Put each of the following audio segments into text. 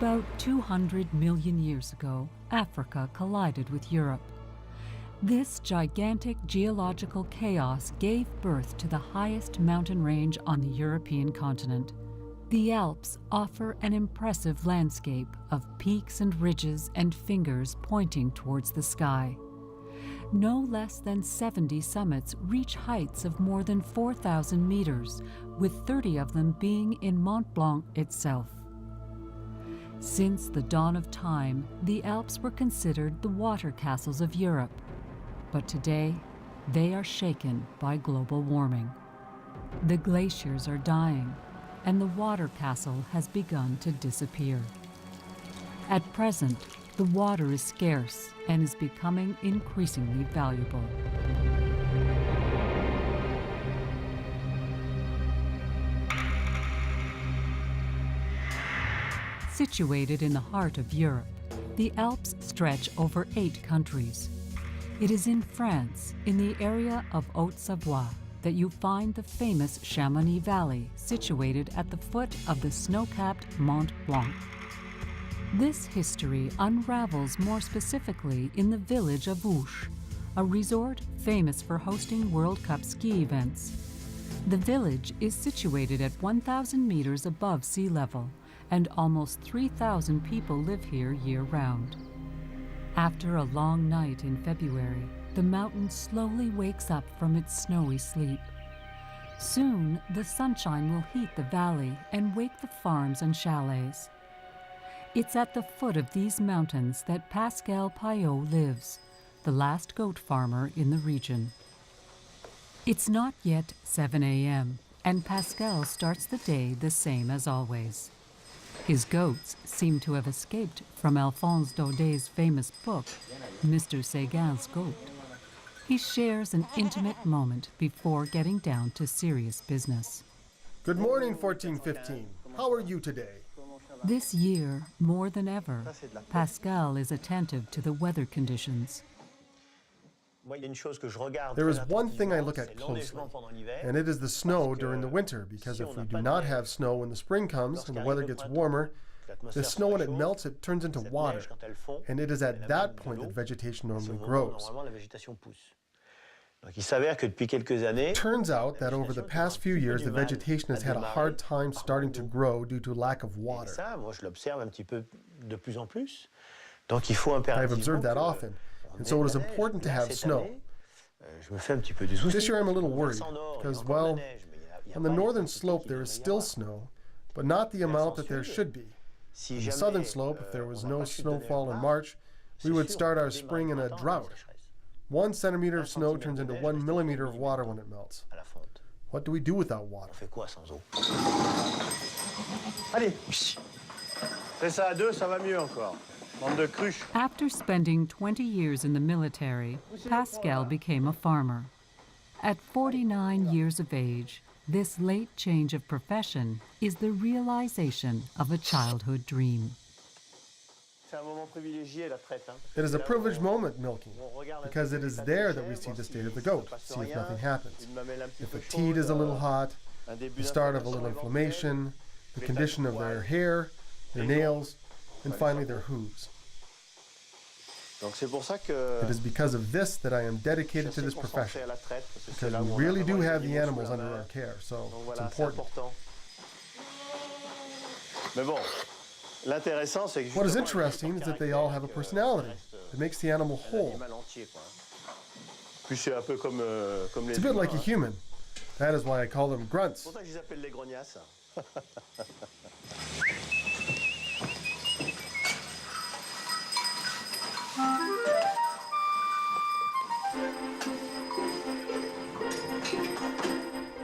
About 200 million years ago, Africa collided with Europe. This gigantic geological chaos gave birth to the highest mountain range on the European continent. The Alps offer an impressive landscape of peaks and ridges and fingers pointing towards the sky. No less than 70 summits reach heights of more than 4,000 meters, with 30 of them being in Mont Blanc itself. Since the dawn of time, the Alps were considered the water castles of Europe. But today, they are shaken by global warming. The glaciers are dying, and the water castle has begun to disappear. At present, the water is scarce and is becoming increasingly valuable. Situated in the heart of Europe, the Alps stretch over 8 countries. It is in France, in the area of Haute-Savoie, that you find the famous Chamonix Valley, situated at the foot of the snow-capped Mont Blanc. This history unravels more specifically in the village of Ouche, a resort famous for hosting World Cup ski events. The village is situated at 1,000 meters above sea level, and almost 3,000 people live here year-round. After a long night in February, the mountain slowly wakes up from its snowy sleep. Soon, the sunshine will heat the valley and wake the farms and chalets. It's at the foot of these mountains that Pascal Payot lives, the last goat farmer in the region. It's not yet 7 a.m., and Pascal starts the day the same as always. His goats seem to have escaped from Alphonse Daudet's famous book, Mr. Séguin's Goat. He shares an intimate moment before getting down to serious business. Good morning, 1415. How are you today? This year, more than ever, Pascal is attentive to the weather conditions. There is one thing I look at closely, and it is the snow during the winter, because if we do not have snow when the spring comes and the weather gets warmer, the snow, when it melts, it turns into water, and it is at that point that vegetation normally grows. It turns out that over the past few years, the vegetation has had a hard time starting to grow due to lack of water. I've observed that often. And so it is important to have snow. This year I'm a little worried because, well, on the northern slope there is still snow, but not the amount that there should be. On the southern slope, if there was no snowfall in March, we would start our spring in a drought. 1 centimeter of snow turns into 1 millimeter of water when it melts. What do we do without water? Allez, fais ça à deux, ça va mieux encore. After spending 20 years in the military, Pascal became a farmer. At 49 years of age, this late change of profession is the realization of a childhood dream. It is a privileged moment, milking, because it is there that we see the state of the goat, see if nothing happens. If a teat is a little hot, the start of a little inflammation, the condition of their hair, their nails, and finally their hooves. It is because of this that I am dedicated to this profession, because we really do have the animals under our care, so it's important. What is interesting is that they all have a personality. It makes the animal whole. It's a bit like a human. That is why I call them grunts.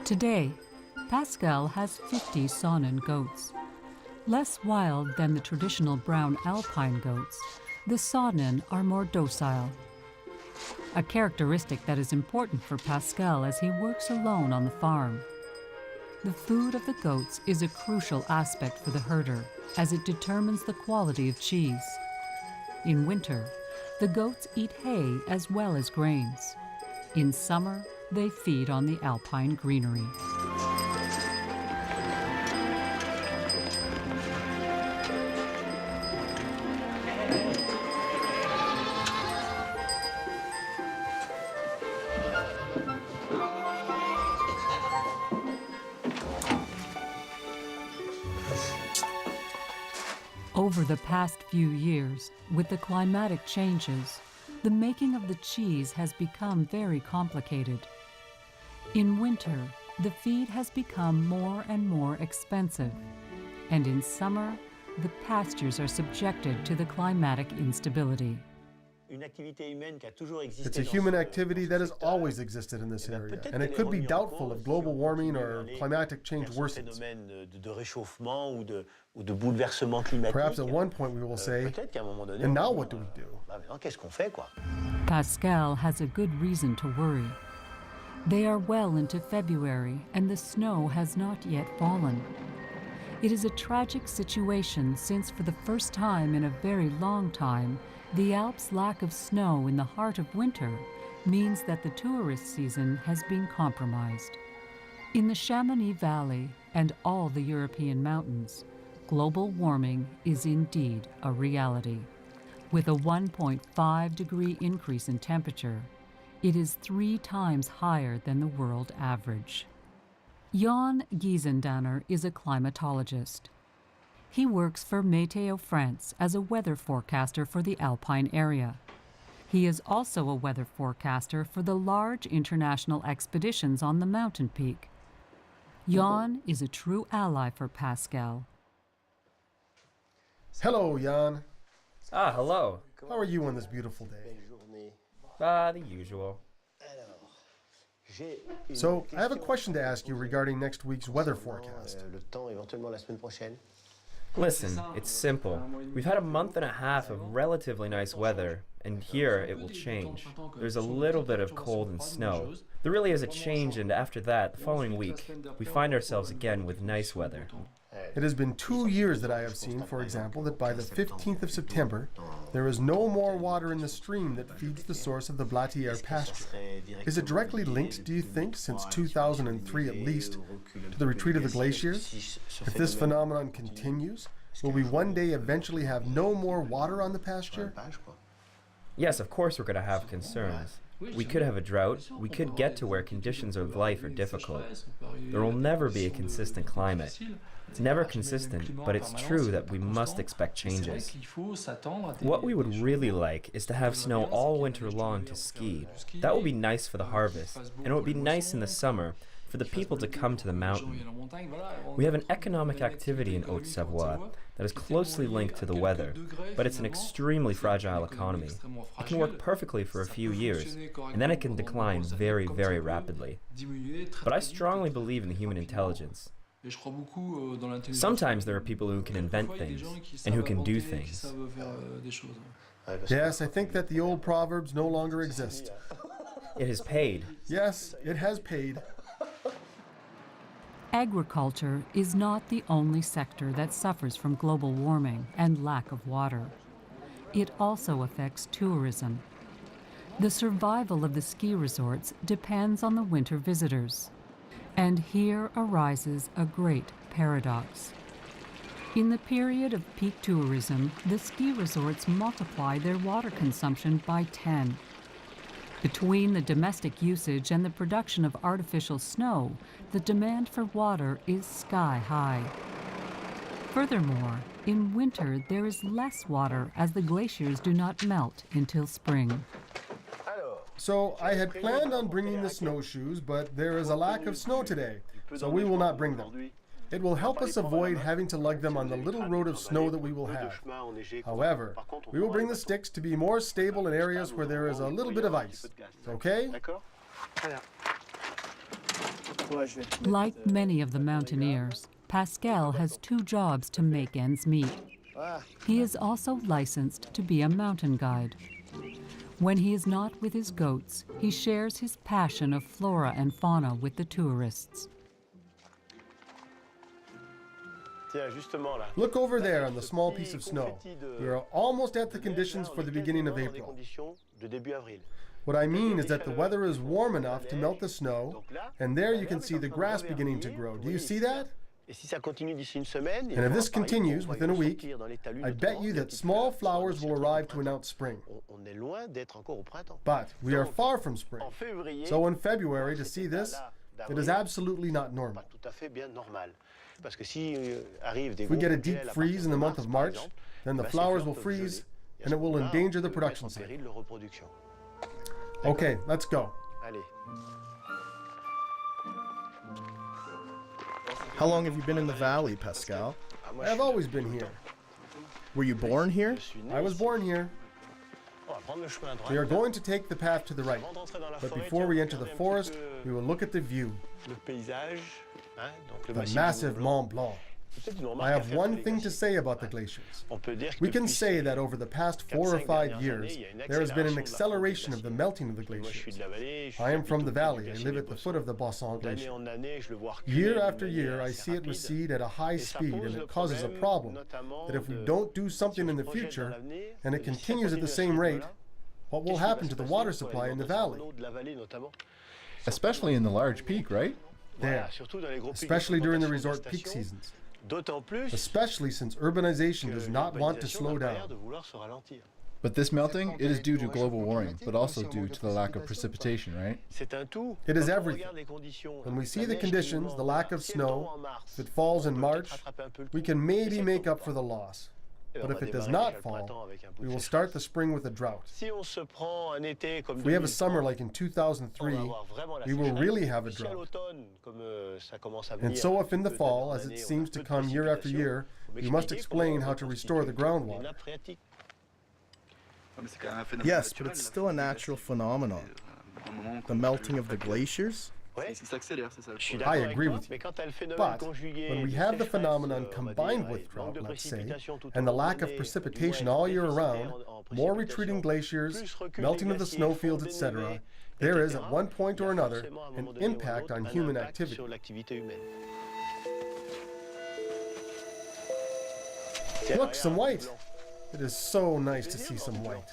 Today, Pascal has 50 Saanen goats. Less wild than the traditional brown alpine goats, the Saanen are more docile. A characteristic that is important for Pascal as he works alone on the farm. The food of the goats is a crucial aspect for the herder, as it determines the quality of cheese. In winter, the goats eat hay as well as grains. In summer, they feed on the alpine greenery. Over the past few years, with the climatic changes, the making of the cheese has become very complicated. In winter, the feed has become more and more expensive, and in summer, the pastures are subjected to the climatic instability. It's a human activity that has always existed in this area, and it could be doubtful if global warming or climatic change worsens. Perhaps at one point we will say, and now what do we do? Pascal has a good reason to worry. They are well into February, and the snow has not yet fallen. It is a tragic situation since for the first time in a very long time, the Alps' lack of snow in the heart of winter means that the tourist season has been compromised. In the Chamonix Valley and all the European mountains, global warming is indeed a reality. With a 1.5-degree increase in temperature, it is 3 times higher than the world average. Jan Giesendanner is a climatologist. He works for Météo France as a weather forecaster for the Alpine area. He is also a weather forecaster for the large international expeditions on the mountain peak. Jan is a true ally for Pascal. Hello, Jan. Ah, hello. How are you on this beautiful day? The usual. So, I have a question to ask you regarding next week's weather forecast. Listen, it's simple. We've had a month and a half of relatively nice weather, and here it will change. There's a little bit of cold and snow. There really is a change, and after that, the following week, we find ourselves again with nice weather. It has been 2 years that I have seen, for example, that by the 15th of September, there is no more water in the stream that feeds the source of the Glacier pasture. Is it directly linked, do you think, since 2003 at least, to the retreat of the glaciers? If this phenomenon continues, will we one day eventually have no more water on the pasture? Yes, of course we're going to have concerns. We could have a drought, we could get to where conditions of life are difficult. There will never be a consistent climate. It's never consistent, but it's true that we must expect changes. What we would really like is to have snow all winter long to ski. That would be nice for the harvest, and it would be nice in the summer for the people to come to the mountain. We have an economic activity in Haute-Savoie that is closely linked to the weather, but it's an extremely fragile economy. It can work perfectly for a few years, and then it can decline very, very rapidly. But I strongly believe in the human intelligence. Sometimes there are people who can invent things, and who can do things. Yes, I think that the old proverbs no longer exist. It has paid. Yes, it has paid. Agriculture is not the only sector that suffers from global warming and lack of water. It also affects tourism. The survival of the ski resorts depends on the winter visitors. And here arises a great paradox. In the period of peak tourism, the ski resorts multiply their water consumption by 10. Between the domestic usage and the production of artificial snow, the demand for water is sky high. Furthermore, in winter there is less water as the glaciers do not melt until spring. So I had planned on bringing the snowshoes, but there is a lack of snow today, so we will not bring them. It will help us avoid having to lug them on the little road of snow that we will have. However, we will bring the sticks to be more stable in areas where there is a little bit of ice. Okay? Like many of the mountaineers, Pascal has 2 jobs to make ends meet. He is also licensed to be a mountain guide. When he is not with his goats, he shares his passion of flora and fauna with the tourists. Look over there on the small piece of snow. We are almost at the conditions for the beginning of April. What I mean is that the weather is warm enough to melt the snow, and there you can see the grass beginning to grow. Do you see that? And if this continues within a week, I bet you that small flowers will arrive to announce spring. But we are far from spring. So in February, to see this, it is absolutely not normal. If we get a deep freeze in the month of March, then the flowers will freeze and it will endanger the production cycle. Okay, let's go. How long have you been in the valley, Pascal? I have always been here. Were you born here? I was born here. We are going to take the path to the right, but before we enter the forest, we will look at the view. The massive Mont Blanc. I have one thing to say about the glaciers. We can say that over the past 4 or 5 years, there has been an acceleration of the melting of the glaciers. I am from the valley. I live at the foot of the Bassin Glacier. Year after year, I see it recede at a high speed, and it causes a problem that if we don't do something in the future, and it continues at the same rate, what will happen to the water supply in the valley? Especially in the large peak, right? There, especially during the resort peak seasons. Especially since urbanization does not want to slow down. But this melting, it is due to global warming, but also due to the lack of precipitation, right? It is everything. When we see the conditions, the lack of snow, if it falls in March, we can maybe make up for the loss. But if it does not fall, we will start the spring with a drought. If we have a summer like in 2003, we will really have a drought. And so if in the fall, as it seems to come year after year, we must explain how to restore the groundwater. Yes, but it's still a natural phenomenon. The melting of the glaciers? I agree with you. But when we have the phenomenon combined with drought, let's say, and the lack of precipitation all year around, more retreating glaciers, melting of the snowfields, etc., there is, at one point or another, an impact on human activity. Look, some white. It is so nice to see some white.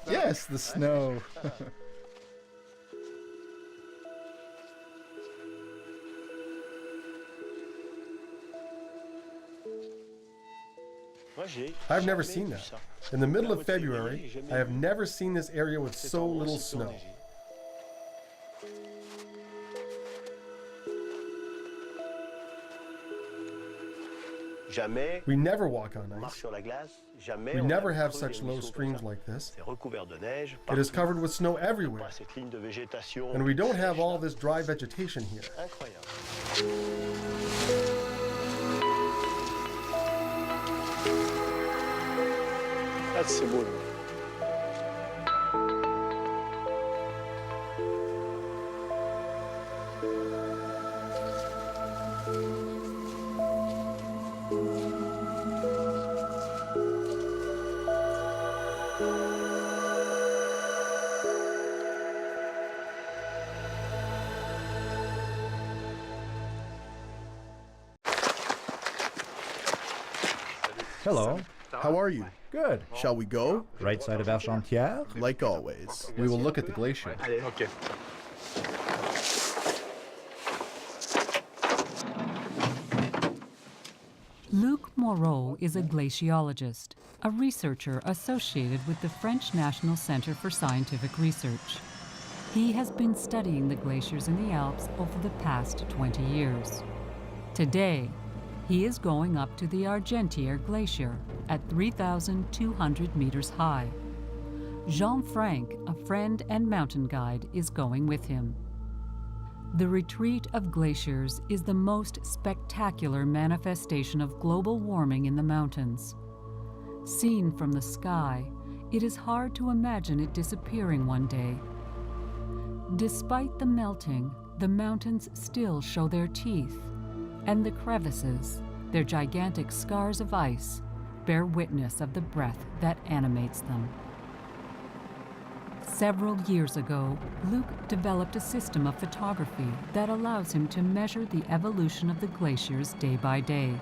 Yes, the snow. I've never seen that. In the middle of February, I have never seen this area with so little snow. We never walk on ice. We never have such low streams like this. It is covered with snow everywhere. And we don't have all this dry vegetation here. C'est beau. Hello. How are you? Good. Shall we go? Right side of Argentière? Like always. We will look at the glacier. OK. Luc Moreau is a glaciologist, a researcher associated with the French National Center for Scientific Research. He has been studying the glaciers in the Alps over the past 20 years. Today, he is going up to the Argentière Glacier at 3,200 meters high. Jean-Franc, a friend and mountain guide, is going with him. The retreat of glaciers is the most spectacular manifestation of global warming in the mountains. Seen from the sky, it is hard to imagine it disappearing one day. Despite the melting, the mountains still show their teeth, and the crevices, their gigantic scars of ice, bear witness of the breath that animates them. Several years ago, Luc developed a system of photography that allows him to measure the evolution of the glaciers day by day.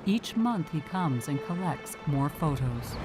Each month he comes and collects more photos.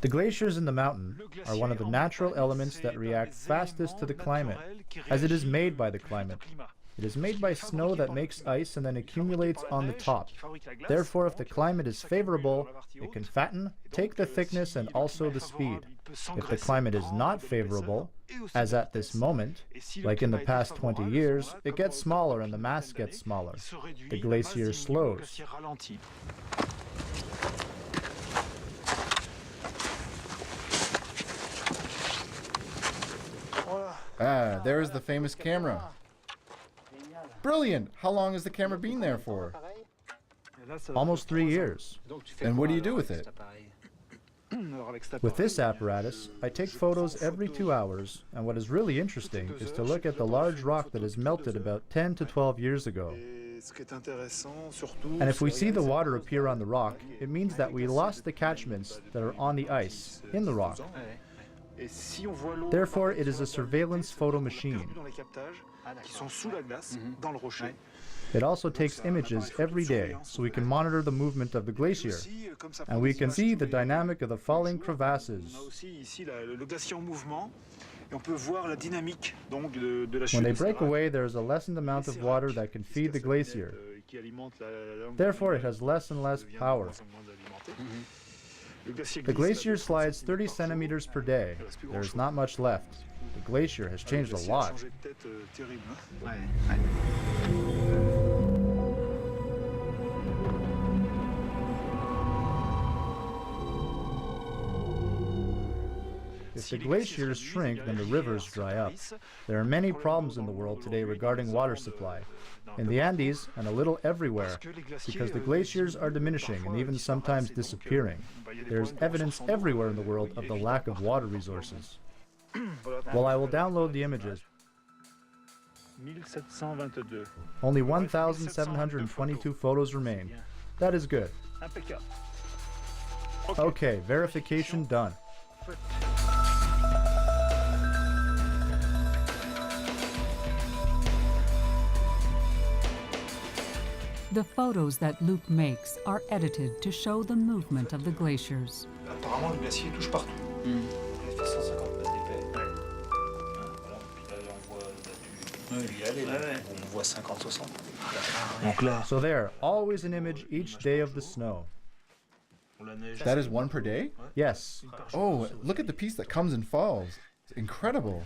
The glaciers in the mountain are one of the natural elements that react fastest to the climate, as it is made by the climate. It is made by snow that makes ice and then accumulates on the top. Therefore, if the climate is favorable, it can fatten, take the thickness, and also the speed. If the climate is not favorable, as at this moment, like in the past 20 years, it gets smaller and the mass gets smaller. The glacier slows. Ah, there's the famous camera. Brilliant! How long has the camera been there for? Almost 3 years. And what do you do with it? With this apparatus, I take photos every 2 hours, and what is really interesting is to look at the large rock that is melted about 10 to 12 years ago. And if we see the water appear on the rock, it means that we lost the catchments that are on the ice, in the rock. Therefore, it is a surveillance photo machine. It also takes images every day, so we can monitor the movement of the glacier, and we can see the dynamic of the falling crevasses. When they break away, there is a lessened amount of water that can feed the glacier. Therefore, it has less and less power. The glacier slides 30 centimeters per day. There is not much left. The glacier has changed a lot. If the glaciers shrink, then the rivers dry up. There are many problems in the world today regarding water supply. In the Andes and a little everywhere, because the glaciers are diminishing and even sometimes disappearing. There is evidence everywhere in the world of the lack of water resources. Well, I will download the images. Only 1,722 photos remain. That is good. Okay, verification done. The photos that Luc makes are edited to show the movement of the glaciers. Apparemment, le glacier touche partout. Il fait 150 mètres d'épais. Voilà, puis là, on voit 50-60. Donc là. So there, always an image each day of the snow. That is one per day? Yes. Oh, look at the piece that comes and falls. It's incredible.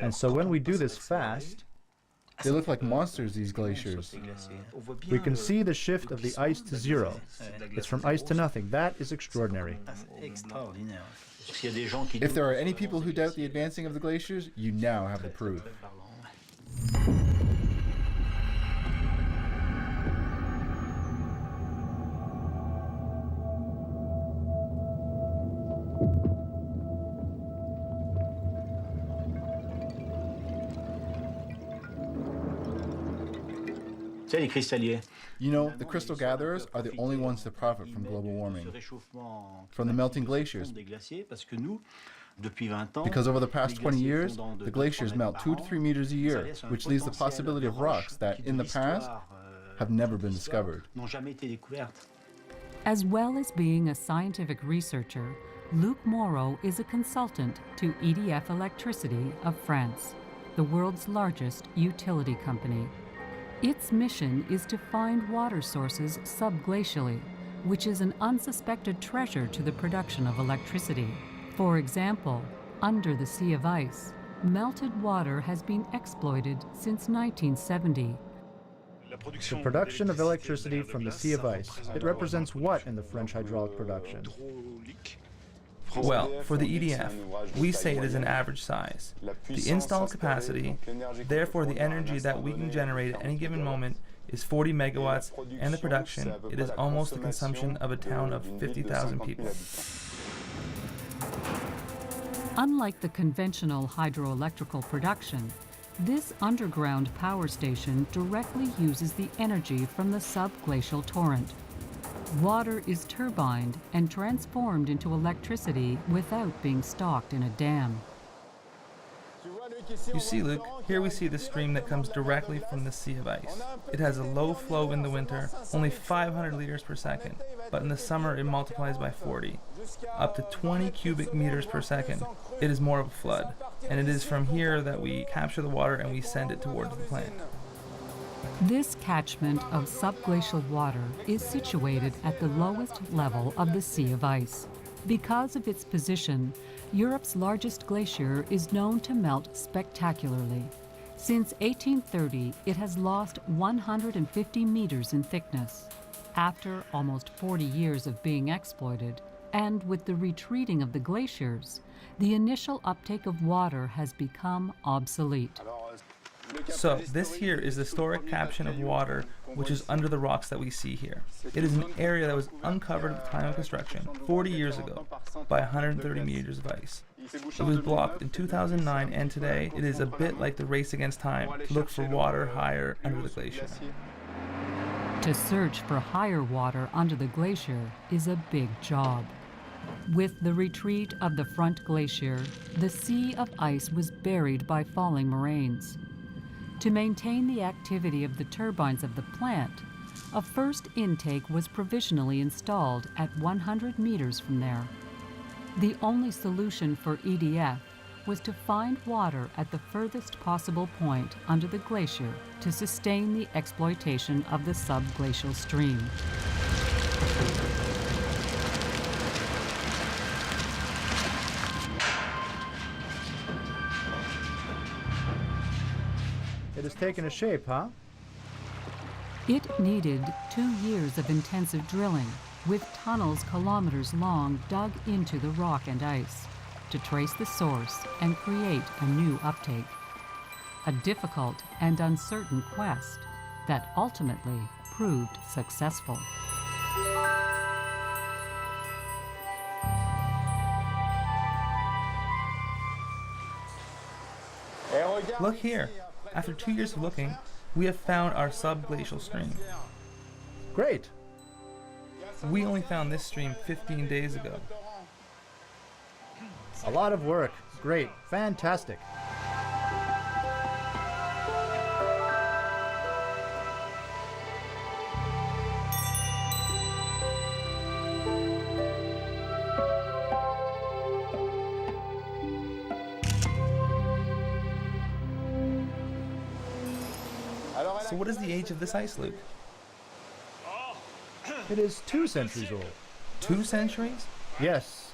And so when we do this fast, They look like monsters, these glaciers. we can see the shift of the ice to zero. It's from ice to nothing. That is extraordinary. If there are any people who doubt the advancing of the glaciers, you now have the proof. You know, the crystal gatherers are the only ones to profit from global warming, from the melting glaciers. Because over the past 20 years, the glaciers melt 2 to 3 meters a year, which leaves the possibility of rocks that, in the past, have never been discovered. As well as being a scientific researcher, Luc Moreau is a consultant to EDF Electricity of France, the world's largest utility company. Its mission is to find water sources subglacially, which is an unsuspected treasure to the production of electricity. For example, under the sea of ice, melted water has been exploited since 1970. The production of electricity from the sea of ice, it represents what in the French hydraulic production? Well, for the EDF, we say it is an average size. The installed capacity, therefore the energy that we can generate at any given moment, is 40 megawatts, and the production, it is almost the consumption of a town of 50,000 people. Unlike the conventional hydroelectrical production, this underground power station directly uses the energy from the subglacial torrent. Water is turbined and transformed into electricity without being stocked in a dam. You see, Luke, here we see the stream that comes directly from the sea of ice. It has a low flow in the winter, only 500 liters per second, but in the summer it multiplies by 40, up to 20 cubic meters per second. It is more of a flood, and it is from here that we capture the water and we send it towards the plant. This catchment of subglacial water is situated at the lowest level of the Sea of Ice. Because of its position, Europe's largest glacier is known to melt spectacularly. Since 1830, it has lost 150 meters in thickness. After almost 40 years of being exploited, and with the retreating of the glaciers, the initial uptake of water has become obsolete. So, this here is the historic caption of water which is under the rocks that we see here. It is an area that was uncovered at the time of construction, 40 years ago, by 130 meters of ice. It was blocked in 2009, and today it is a bit like the race against time to look for water higher under the glacier. To search for higher water under the glacier is a big job. With the retreat of the front glacier, the sea of ice was buried by falling moraines. To maintain the activity of the turbines of the plant, a first intake was provisionally installed at 100 meters from there. The only solution for EDF was to find water at the furthest possible point under the glacier to sustain the exploitation of the subglacial stream. It has taken a shape, huh? It needed 2 years of intensive drilling, with tunnels kilometers long dug into the rock and ice, to trace the source and create a new uptake. A difficult and uncertain quest that ultimately proved successful. Look here. After 2 years of looking, we have found our subglacial stream. Great. We only found this stream 15 days ago. A lot of work. Great. Fantastic. So what is the age of this ice, Luke? It is 2 centuries old. 2 centuries? Yes.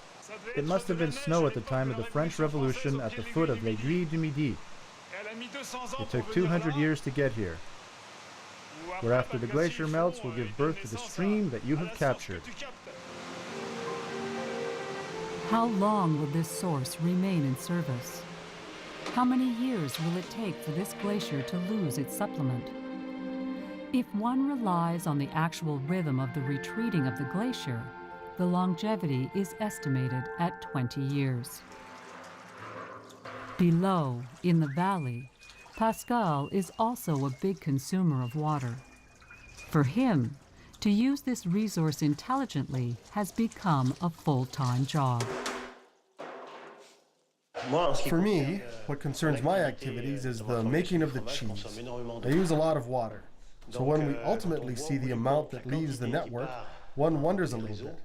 It must have been snow at the time of the French Revolution at the foot of l'Aiguille du Midi. It took 200 years to get here. Whereafter the glacier melts will give birth to the stream that you have captured. How long will this source remain in service? How many years will it take for this glacier to lose its supplement? If one relies on the actual rhythm of the retreating of the glacier, the longevity is estimated at 20 years. Below, in the valley, Pascal is also a big consumer of water. For him, to use this resource intelligently has become a full-time job. For me, what concerns my activities is the making of the cheese. I use a lot of water. So when we ultimately see the amount that leaves the network, one wonders a little bit.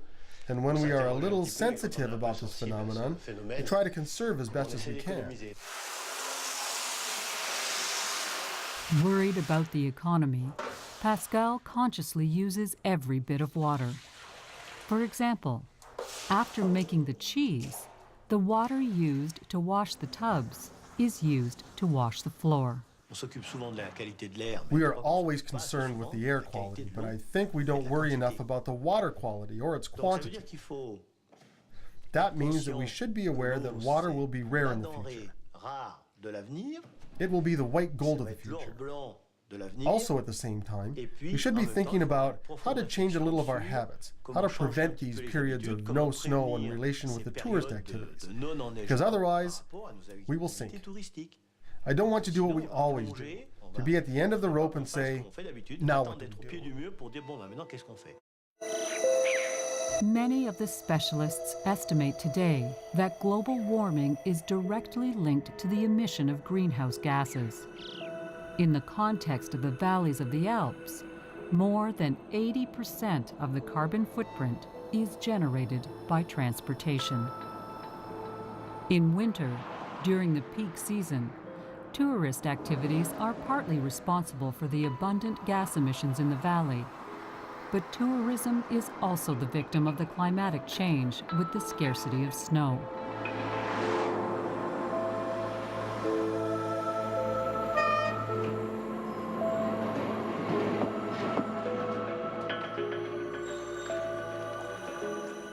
And when we are a little sensitive about this phenomenon, we try to conserve as best as we can. Worried about the economy, Pascal consciously uses every bit of water. For example, after making the cheese, the water used to wash the tubs is used to wash the floor. We are always concerned with the air quality, but I think we don't worry enough about the water quality or its quantity. That means that we should be aware that water will be rare in the future. It will be the white gold of the future. Also at the same time, we should be thinking about how to change a little of our habits, how to prevent these periods of no snow in relation with the tourist activities, because otherwise we will sink. I don't want to do what we always do, to be at the end of the rope and say, now what do we do? Many of the specialists estimate today that global warming is directly linked to the emission of greenhouse gases. In the context of the valleys of the Alps, more than 80% of the carbon footprint is generated by transportation. In winter, during the peak season, tourist activities are partly responsible for the abundant gas emissions in the valley. But tourism is also the victim of the climatic change with the scarcity of snow.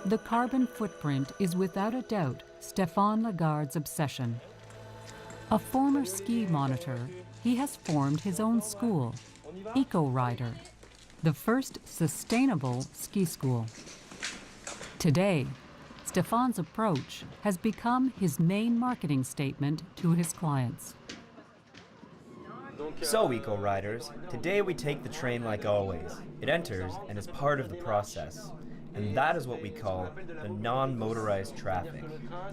The carbon footprint is without a doubt Stéphane Lagarde's obsession. A former ski monitor, he has formed his own school, Eco-Rider, the first sustainable ski school. Today, Stéphane's approach has become his main marketing statement to his clients. So, Eco-Riders, today we take the train like always. It enters and is part of the process. And that is what we call the non-motorized traffic.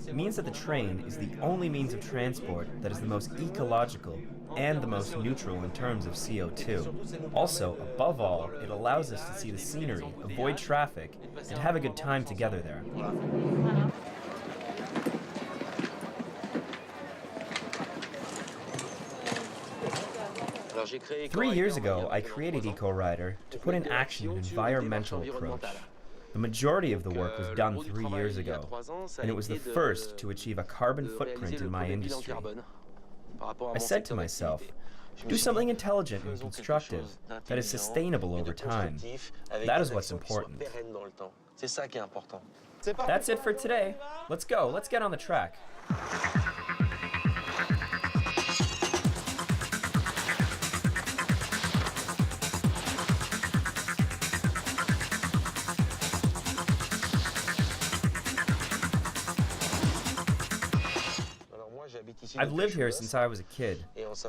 It means that the train is the only means of transport that is the most ecological and the most neutral in terms of CO2. Also, above all, it allows us to see the scenery, avoid traffic, and have a good time together there. Three years ago, I created Eco-Rider to put in action an environmental approach. The majority of the work was done 3 years ago, and it was the first to achieve a carbon footprint in my industry. I said to myself, do something intelligent and constructive that is sustainable over time. That is what's important. That's it for today. Let's go. Let's get on the track. I've lived here since I was a kid.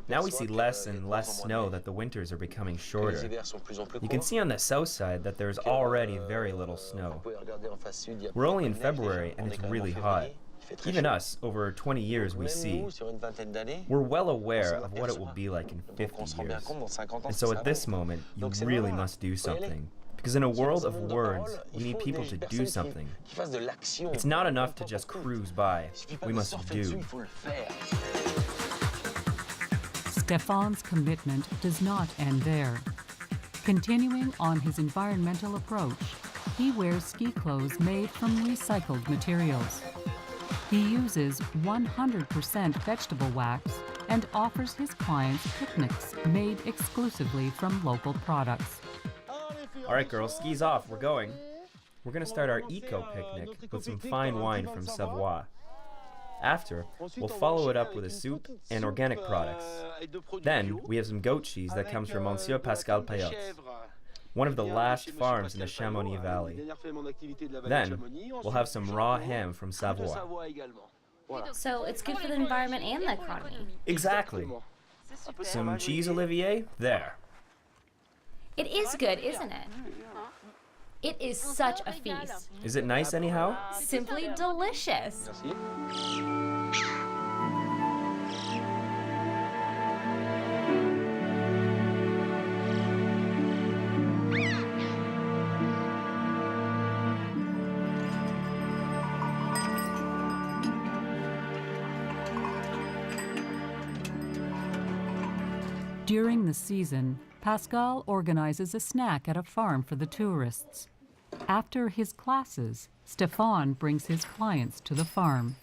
Now we see less and less snow that the winters are becoming shorter. You can see on the south side that there's already very little snow. We're only in February and it's really hot. Even us, over 20 years we see. We're well aware of what it will be like in 50 years. And so at this moment, you really must do something. Because in a world of words, we need people to do something. It's not enough to just cruise by. We must do. Stéphane's commitment does not end there. Continuing on his environmental approach, he wears ski clothes made from recycled materials. He uses 100% vegetable wax and offers his clients picnics made exclusively from local products. All right, girls, skis off. We're going. We're going to start our eco-picnic with some fine wine from Savoie. After, we'll follow it up with a soup and organic products. Then, we have some goat cheese that comes from Monsieur Pascal Payot's, one of the last farms in the Chamonix Valley. Then, we'll have some raw ham from Savoie. So it's good for the environment and the economy. Exactly. Some cheese Olivier? There. It is good, isn't it? It is such a feast. Is it nice anyhow? Simply delicious. During the season, Pascal organizes a snack at a farm for the tourists. After his classes, Stéphane brings his clients to the farm.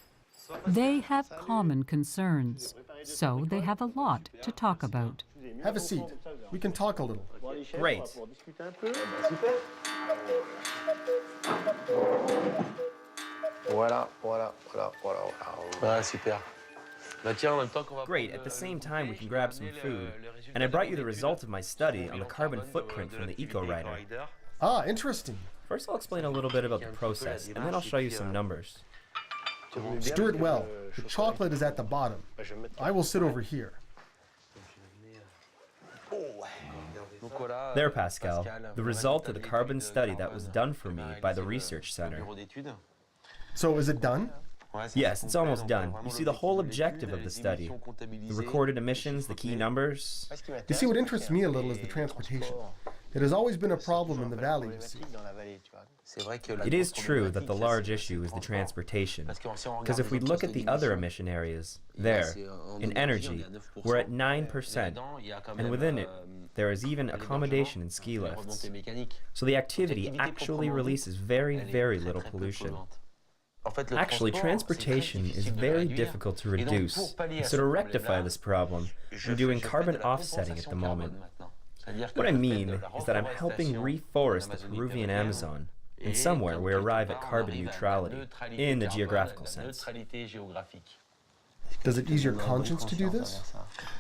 They have common concerns, so they have a lot to talk about. Have a seat. We can talk a little. Great. Super. Great, at the same time we can grab some food. And I brought you the result of my study on the carbon footprint from the Eco-Rider. Ah, interesting. First I'll explain a little bit about the process, and then I'll show you some numbers. Stir it well. The chocolate is at the bottom. I will sit over here. There, Pascal, the result of the carbon study that was done for me by the research center. So is it done? Yes, it's almost done. You see the whole objective of the study. The recorded emissions, the key numbers. You see, what interests me a little is the transportation. It has always been a problem in the valley, you see. It is true that the large issue is the transportation, because if we look at the other emission areas, there, in energy, we're at 9%, and within it, there is even accommodation and ski lifts. So the activity actually releases very, very little pollution. Actually, transportation is very difficult to reduce, and so to rectify this problem, I'm doing carbon offsetting at the moment. What I mean is that I'm helping reforest the Peruvian Amazon, and somewhere we arrive at carbon neutrality, in the geographical sense. Does it ease your conscience to do this?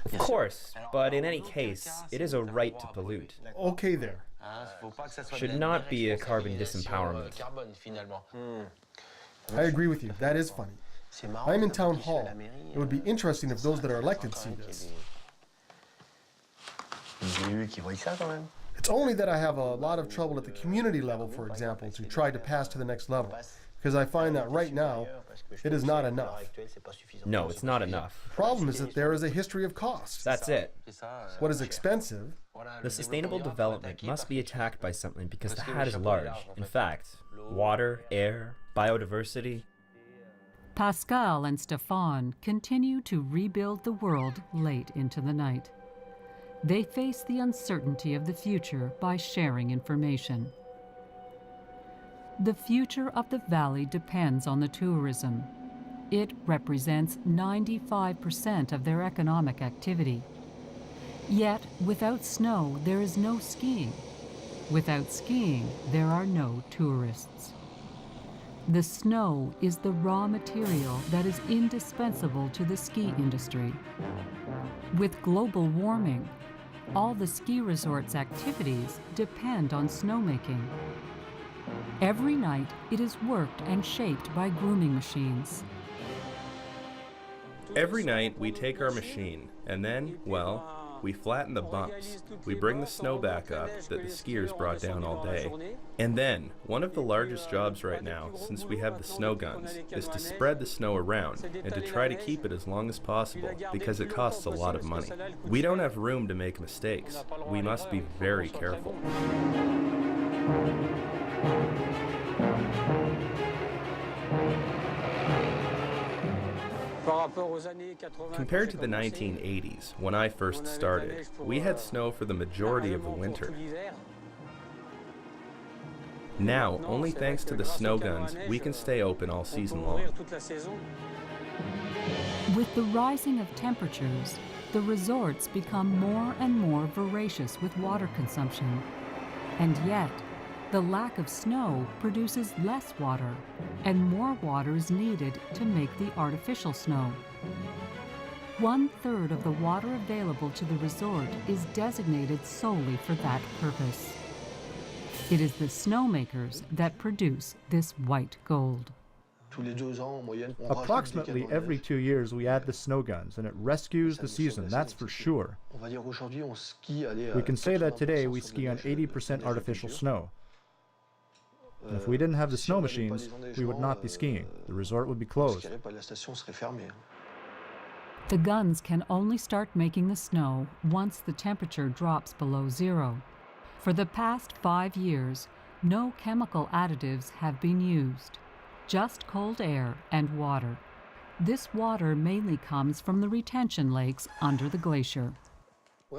Of course, but in any case, it is a right to pollute. Okay there. Should not be a carbon disempowerment. I agree with you. That is funny. I'm in town hall. It would be interesting if those that are elected see this. It's only that I have a lot of trouble at the community level, for example, to try to pass to the next level, because I find that right now, it is not enough. No, it's not enough. The problem is that there is a history of costs. That's it. What is expensive? The sustainable development must be attacked by something because the hat is large. In fact, water, air, biodiversity. Pascal and Stéphane continue to rebuild the world late into the night. They face the uncertainty of the future by sharing information. The future of the valley depends on the tourism. It represents 95% of their economic activity. Yet, without snow, there is no skiing. Without skiing, there are no tourists. The snow is the raw material that is indispensable to the ski industry. With global warming, all the ski resorts' activities depend on snowmaking. Every night, it is worked and shaped by grooming machines. Every night, we take our machine, and then, well, we flatten the bumps. We bring the snow back up that the skiers brought down all day. And then, one of the largest jobs right now, since we have the snow guns, is to spread the snow around and to try to keep it as long as possible, because it costs a lot of money. We don't have room to make mistakes. We must be very careful. Compared to the 1980s, when I first started, we had snow for the majority of the winter. Now, only thanks to the snow guns, we can stay open all season long. With the rising of temperatures, the resorts become more and more voracious with water consumption. And yet, the lack of snow produces less water, and more water is needed to make the artificial snow. 1/3 of the water available to the resort is designated solely for that purpose. It is the snowmakers that produce this white gold. Approximately every 2 years we add the snow guns, and it rescues the season, that's for sure. We can say that today we ski on 80% artificial snow. And if we didn't have the snow machines, we would not be skiing. The resort would be closed. The guns can only start making the snow once the temperature drops below zero. For the past 5 years, no chemical additives have been used, just cold air and water. This water mainly comes from the retention lakes under the glacier.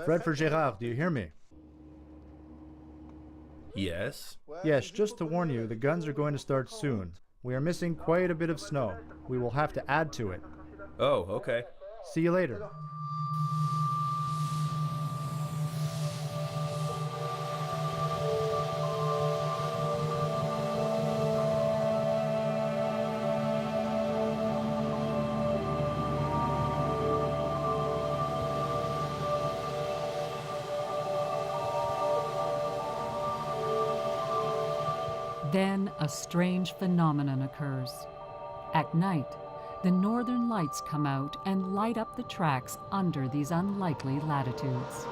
Fred for Gérard, do you hear me? Yes? Yes, just to warn you, the guns are going to start soon. We are missing quite a bit of snow. We will have to add to it. Oh, okay. See you later. Then a strange phenomenon occurs. At night, the northern lights come out and light up the tracks under these unlikely latitudes.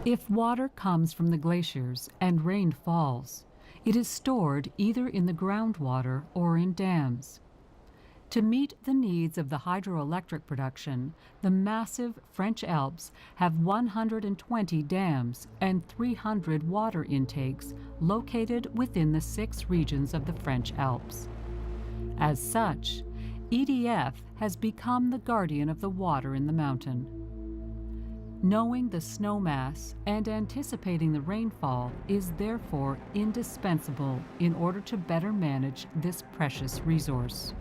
If water comes from the glaciers and rain falls, it is stored either in the groundwater or in dams. To meet the needs of the hydroelectric production, the massive French Alps have 120 dams and 300 water intakes located within the 6 regions of the French Alps. As such, EDF has become the guardian of the water in the mountain. Knowing the snow mass and anticipating the rainfall is therefore indispensable in order to better manage this precious resource.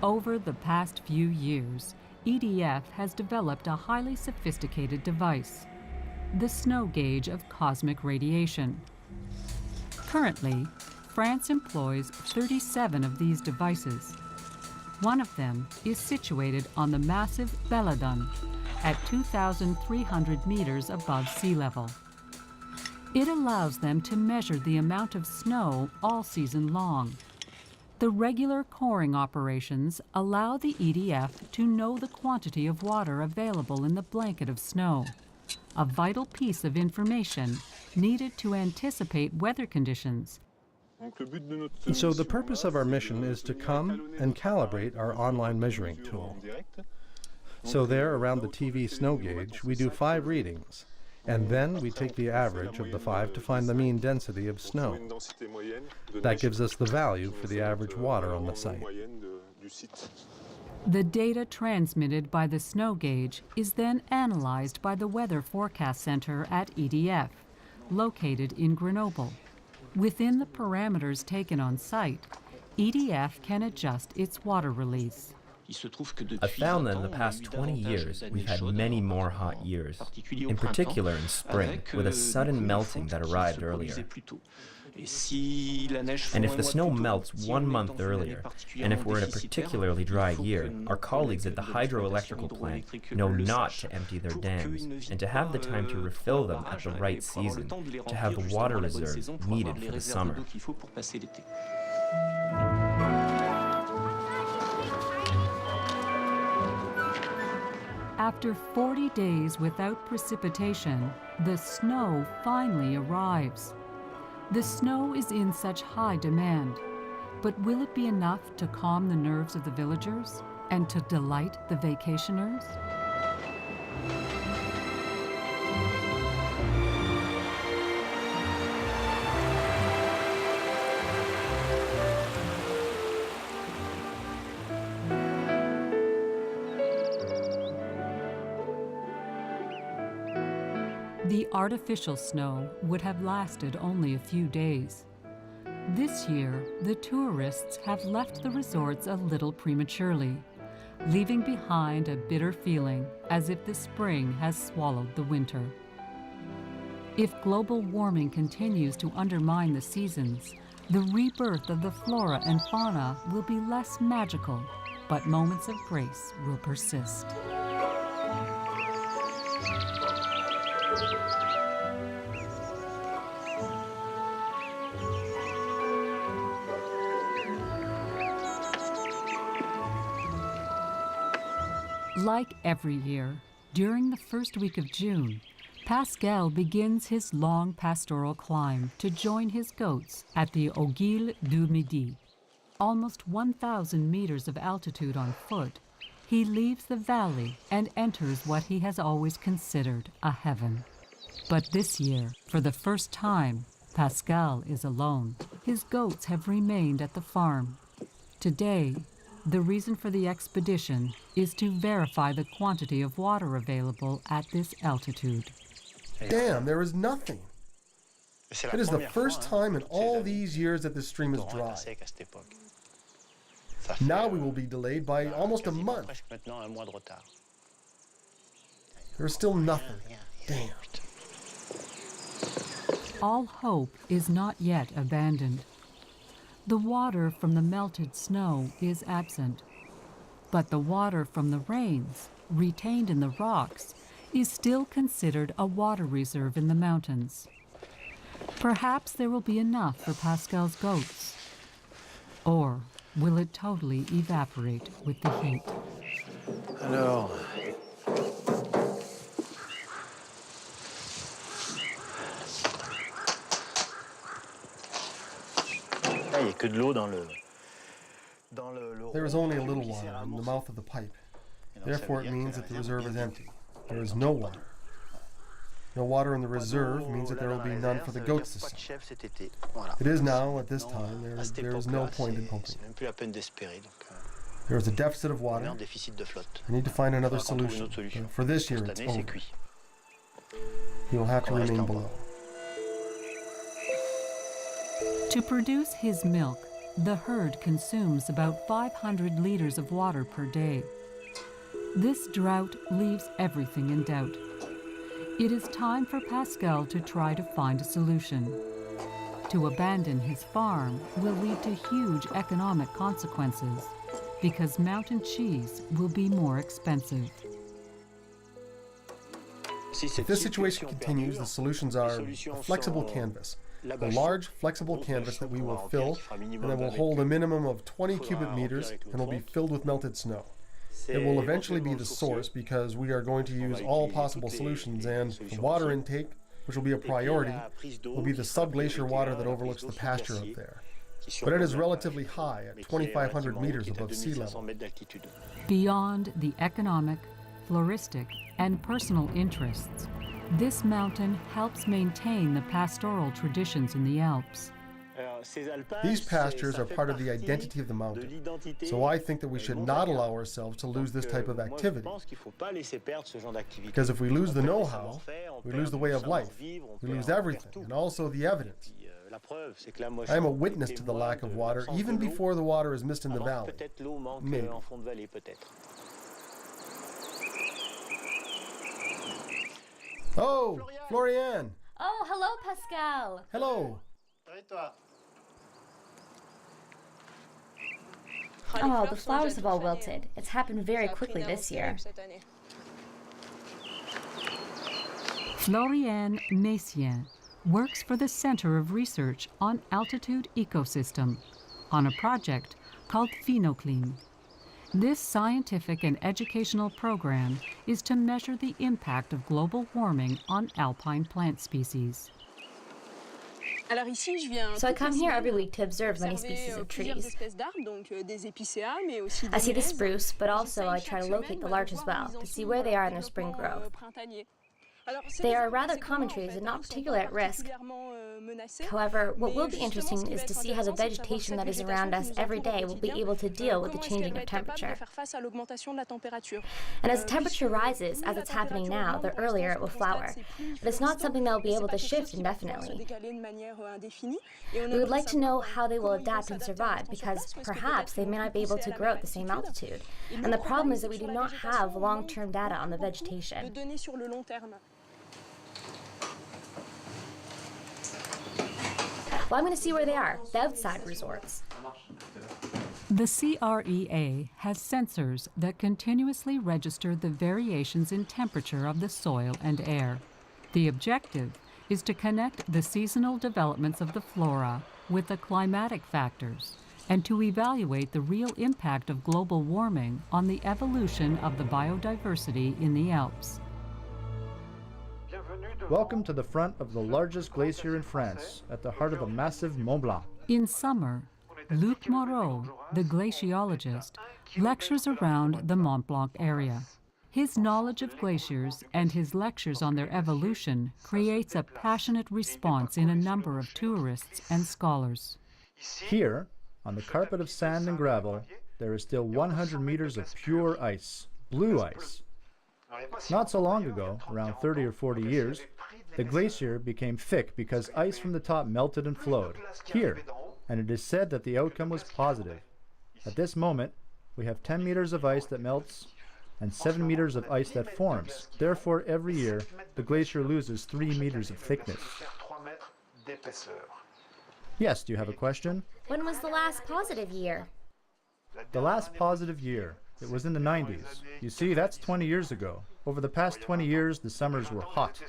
Over the past few years, EDF has developed a highly sophisticated device, the snow gauge of cosmic radiation. Currently, France employs 37 of these devices. One of them is situated on the massive Belladone at 2,300 meters above sea level. It allows them to measure the amount of snow all season long. The regular coring operations allow the EDF to know the quantity of water available in the blanket of snow, a vital piece of information needed to anticipate weather conditions. And so the purpose of our mission is to come and calibrate our online measuring tool. So there, around the TV snow gauge, we do 5 readings, and then we take the average of the 5 to find the mean density of snow. That gives us the value for the average water on the site. The data transmitted by the snow gauge is then analyzed by the Weather Forecast Center at EDF, located in Grenoble. Within the parameters taken on site, EDF can adjust its water release. I've found that in the past 20 years, we've had many more hot years, in particular in spring, with a sudden melting that arrived earlier. And if the snow melts 1 month earlier, and if we're in a particularly dry year, our colleagues at the hydroelectrical plant know not to empty their dams, and to have the time to refill them at the right season, to have the water reserves needed for the summer. After 40 days without precipitation, the snow finally arrives. The snow is in such high demand, but will it be enough to calm the nerves of the villagers and to delight the vacationers? The artificial snow would have lasted only a few days. This year, the tourists have left the resorts a little prematurely, leaving behind a bitter feeling as if the spring has swallowed the winter. If global warming continues to undermine the seasons, the rebirth of the flora and fauna will be less magical, but moments of grace will persist. Like every year, during the first week of June, Pascal begins his long pastoral climb to join his goats at the Aiguille du Midi. Almost 1,000 meters of altitude on foot, he leaves the valley and enters what he has always considered a heaven. But this year, for the first time, Pascal is alone. His goats have remained at the farm. Today, the reason for the expedition is to verify the quantity of water available at this altitude. Damn, there is nothing. It is the first time in all these years that this stream is dry. Now we will be delayed by almost a month. There is still nothing. Damn. All hope is not yet abandoned. The water from the melted snow is absent, but the water from the rains, retained in the rocks, is still considered a water reserve in the mountains. Perhaps there will be enough for Pascal's goats. Or will it totally evaporate with the heat? Alors... There is only a little water in the mouth of the pipe. Therefore, it means that the reserve is empty. There is no water. No water in the reserve means that there will be none for the goats to suck. It is now, at this time, there is no point in pumping. There is a deficit of water. I need to find another solution. For this year, it's over. He will have to remain below. To produce his milk, the herd consumes about 500 liters of water per day. This drought leaves everything in doubt. It is time for Pascal to try to find a solution. To abandon his farm will lead to huge economic consequences because mountain cheese will be more expensive. If this situation continues, the solutions are a flexible canvas. A large, flexible canvas that we will fill and that will hold a minimum of 20 cubic meters and will be filled with melted snow. It will eventually be the source because we are going to use all possible solutions, and the water intake, which will be a priority, will be the subglacier water that overlooks the pasture up there. But it is relatively high at 2,500 meters above sea level. Beyond the economic, floristic, and personal interests, this mountain helps maintain the pastoral traditions in the Alps. These pastures are part of the identity of the mountain, so I think that we should not allow ourselves to lose this type of activity. Because if we lose the know-how, we lose the way of life, we lose everything, and also the evidence. I am a witness to the lack of water even before the water is missed in the valley. Maybe. Oh, Florian! Oh, hello, Pascal. Hello. Oh, the flowers have all wilted. It's happened very quickly this year. Florian Messiaen works for the Center of Research on Altitude Ecosystem on a project called Phenoclim. This scientific and educational program is to measure the impact of global warming on alpine plant species. So I come here every week to observe many species of trees. I see the spruce, but also I try to locate the larch as well, to see where they are in their spring growth. They are rather common trees and not particularly at risk. However, what will be interesting is to see how the vegetation that is around us every day will be able to deal with the changing of temperature. And as the temperature rises, as it's happening now, the earlier it will flower. But it's not something that will be able to shift indefinitely. We would like to know how they will adapt and survive, because perhaps they may not be able to grow at the same altitude. And the problem is that we do not have long-term data on the vegetation. Well, I'm going to see where they are, the outside resorts. The CREA has sensors that continuously register the variations in temperature of the soil and air. The objective is to connect the seasonal developments of the flora with the climatic factors and to evaluate the real impact of global warming on the evolution of the biodiversity in the Alps. Welcome to the front of the largest glacier in France, at the heart of the massive Mont Blanc. In summer, Luc Moreau, the glaciologist, lectures around the Mont Blanc area. His knowledge of glaciers and his lectures on their evolution creates a passionate response in a number of tourists and scholars. Here, on the carpet of sand and gravel, there is still 100 meters of pure ice, blue ice. Not so long ago, around 30 or 40 years, the glacier became thick because ice from the top melted and flowed, here, and it is said that the outcome was positive. At this moment, we have 10 meters of ice that melts and 7 meters of ice that forms. Therefore, every year, the glacier loses 3 meters of thickness. Yes, do you have a question? When was the last positive year? The last positive year. It was in the 90s. You see, that's 20 years ago. Over the past 20 years, the summers were hot.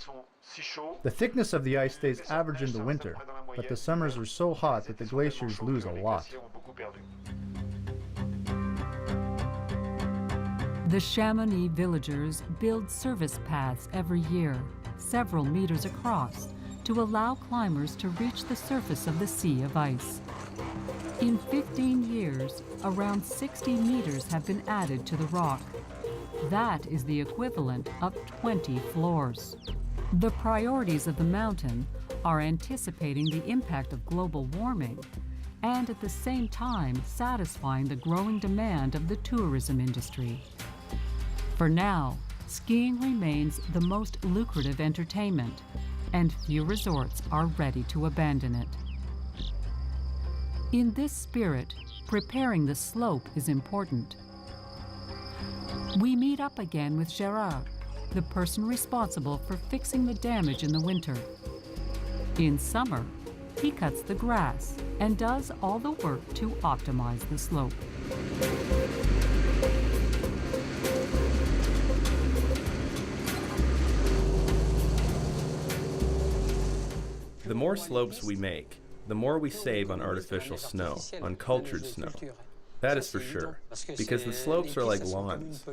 The thickness of the ice stays average in the winter, but the summers are so hot that the glaciers lose a lot. The Chamonix villagers build service paths every year, several meters across, to allow climbers to reach the surface of the sea of ice. In 15 years, around 60 meters have been added to the rock. That is the equivalent of 20 floors. The priorities of the mountain are anticipating the impact of global warming and at the same time satisfying the growing demand of the tourism industry. For now, skiing remains the most lucrative entertainment, and few resorts are ready to abandon it. In this spirit, preparing the slope is important. We meet up again with Gérard, the person responsible for fixing the damage in the winter. In summer, he cuts the grass and does all the work to optimize the slope. The more slopes we make, the more we save on artificial snow, on cultured snow. That is for sure, because the slopes are like lawns.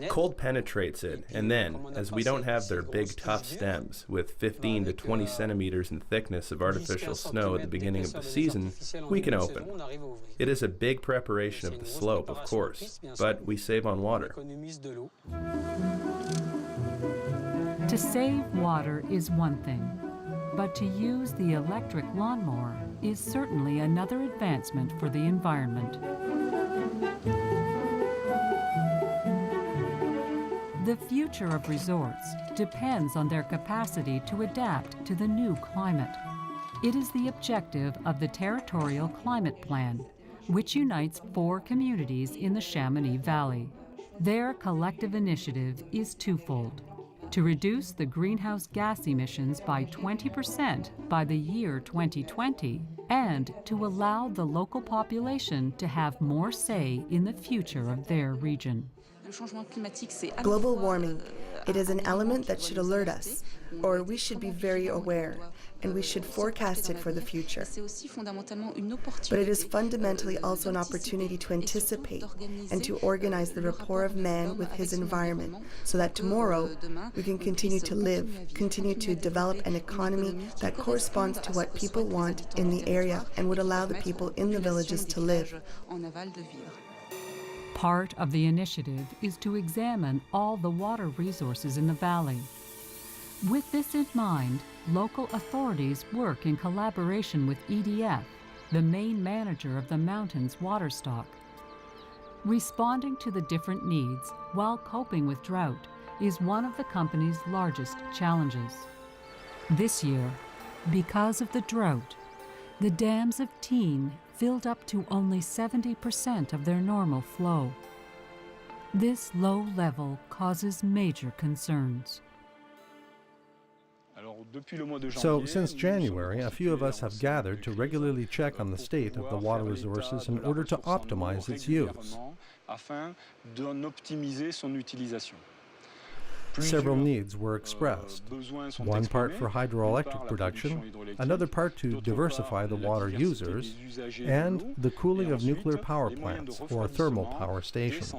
Cold penetrates it, and then, as we don't have their big tough stems with 15 to 20 centimeters in thickness of artificial snow at the beginning of the season, we can open. It is a big preparation of the slope, of course, but we save on water. To save water is one thing, but to use the electric lawnmower is certainly another advancement for the environment. The future of resorts depends on their capacity to adapt to the new climate. It is the objective of the Territorial Climate Plan, which unites 4 communities in the Chamonix Valley. Their collective initiative is twofold: to reduce the greenhouse gas emissions by 20% by the year 2020, and to allow the local population to have more say in the future of their region. Global warming, it is an element that should alert us, or we should be very aware, and we should forecast it for the future. But it is fundamentally also an opportunity to anticipate and to organize the rapport of man with his environment, so that tomorrow we can continue to live, continue to develop an economy that corresponds to what people want in the area and would allow the people in the villages to live. Part of the initiative is to examine all the water resources in the valley. With this in mind, local authorities work in collaboration with EDF, the main manager of the mountain's water stock. Responding to the different needs while coping with drought is one of the company's largest challenges. This year, because of the drought, the dams of Tignes filled up to only 70% of their normal flow. This low level causes major concerns. So, since January, a few of us have gathered to regularly check on the state of the water resources in order to optimize its use. Several needs were expressed. One part for hydroelectric production, another part to diversify the water users, and the cooling of nuclear power plants or thermal power stations.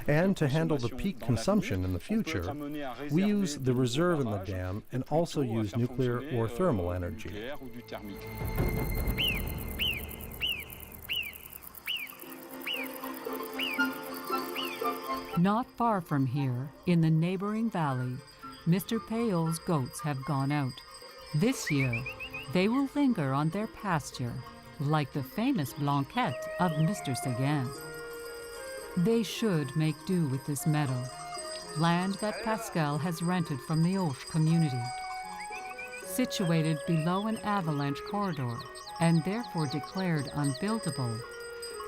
And to handle the peak consumption in the future, we use the reserve in the dam and also use nuclear or thermal energy. Not far from here, in the neighboring valley, Mr. Payol's goats have gone out. This year, they will linger on their pasture, like the famous Blanquette of Mr. Seguin. They should make do with this meadow, land that Pascal has rented from the Auch community. Situated below an avalanche corridor, and therefore declared unbuildable,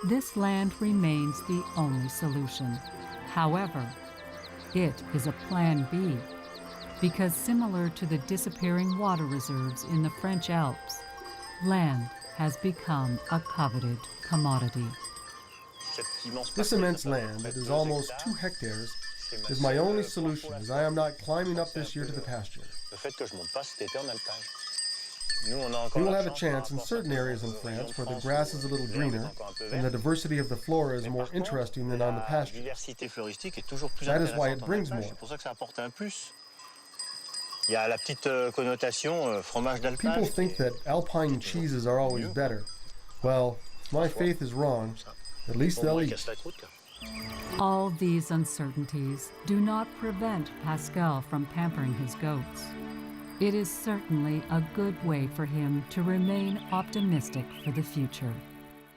this land remains the only solution. However, it is a Plan B, because similar to the disappearing water reserves in the French Alps, land has become a coveted commodity. This immense land, that is almost 2 hectares, is my only solution, as I am not climbing up this year to the pasture. We will have a chance in certain areas in France where the grass is a little greener and the diversity of the flora is more interesting than on the pasture. That is why it brings more. People think that Alpine cheeses are always better. Well, if my faith is wrong, at least they'll eat. All these uncertainties do not prevent Pascal from pampering his goats. It is certainly a good way for him to remain optimistic for the future.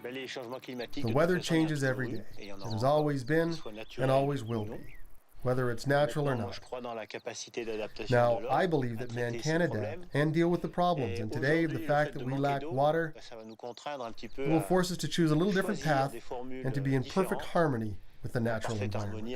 The weather changes every day. It has always been and always will be, whether it's natural or not. Now, I believe that man can adapt and deal with the problems, and today the fact that we lack water will force us to choose a little different path and to be in perfect harmony with the natural environment.